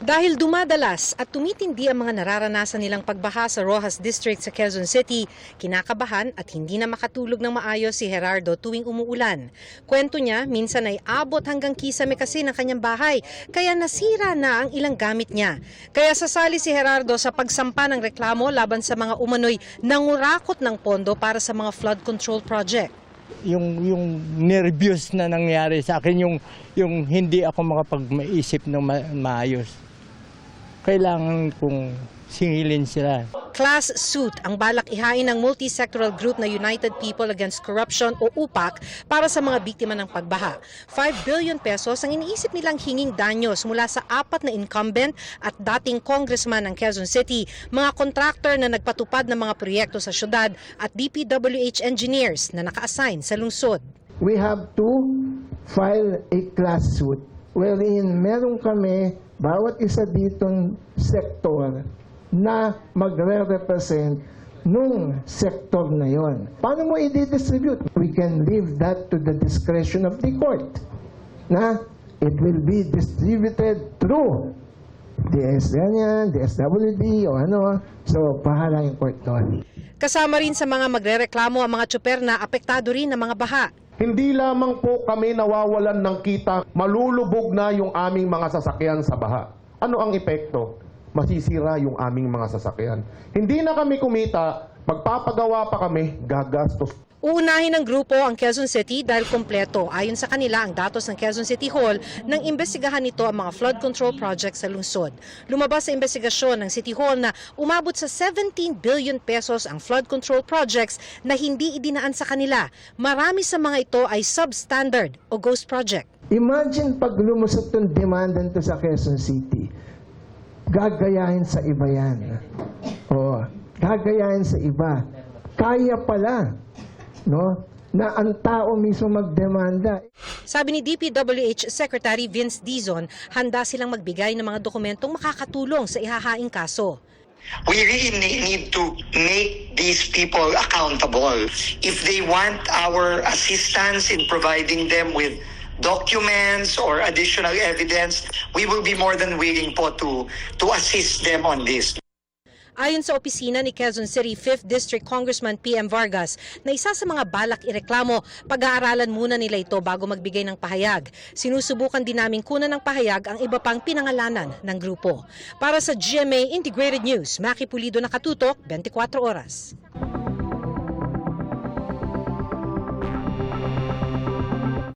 Dahil dumadalas at tumitindi ang mga nararanasan nilang pagbaha sa Roxas District sa Quezon City, kinakabahan at hindi na makatulog ng maayos si Gerardo tuwing umuulan. Kwento niya, minsan ay abot hanggang kisame kasi ng kanyang bahay, kaya nasira na ang ilang gamit niya. Kaya sasali si Gerardo sa pagsampa ng reklamo laban sa mga umano'y nangurakot ng pondo para sa mga flood control project. Yung nervyos na nangyari sa akin, yung hindi ako makapag-maisip ng maayos. Kailangan kong singilin sila. Class suit ang balak ihain ng multi-sectoral group na United People Against Corruption o UPAC para sa mga biktima ng pagbaha. 5 billion pesos ang iniisip nilang hinging danyos mula sa 4 na incumbent at dating congressman ng Quezon City, mga contractor na nagpatupad ng mga proyekto sa syudad at DPWH engineers na naka-assign sa lungsod. We have to file a class suit wherein meron kami bawat isa ditong sektor na magre-represent nung sektor na yon. Paano mo i-distribute? We can leave that to the discretion of the court. Na it will be distributed through DSWD o ano. So, pahala yung court doon. Kasama rin sa mga magrereklamo ang mga tsuper na apektado rin ng mga baha. Hindi lamang po kami nawawalan ng kita, malulubog na yung aming mga sasakyan sa baha. Ano ang epekto? Masisira yung aming mga sasakyan. Hindi na kami kumita, magpapagawa pa kami, gagastos. Uunahin ng grupo ang Quezon City dahil kompleto ayon sa kanila ang datos ng Quezon City Hall nang imbestigahan nito ang mga flood control projects sa lungsod. Lumabas sa investigasyon ng City Hall na umabot sa 17 billion pesos ang flood control projects na hindi idinaan sa kanila. Marami sa mga ito ay substandard o ghost project. Imagine pag lumusot yung demandan to sa Quezon City, gagayahin sa iba yan. O, gagayahin sa iba. Kaya pala, no, na ang tao mismo magdemanda. Sabi ni DPWH Secretary Vince Dizon, handa silang magbigay ng mga dokumentong makakatulong sa ihahaing kaso. We really need to make these people accountable. If they want our assistance in providing them with documents or additional evidence, we will be more than willing po to assist them on this. Ayon sa opisina ni Quezon City 5th District Congressman PM Vargas na isa sa mga balak ireklamo, pag-aaralan muna nila ito bago magbigay ng pahayag. Sinusubukan din namin kunan ng pahayag ang iba pang pinangalanan ng grupo. Para sa GMA Integrated News, Maki Pulido, nakatutok, 24 oras.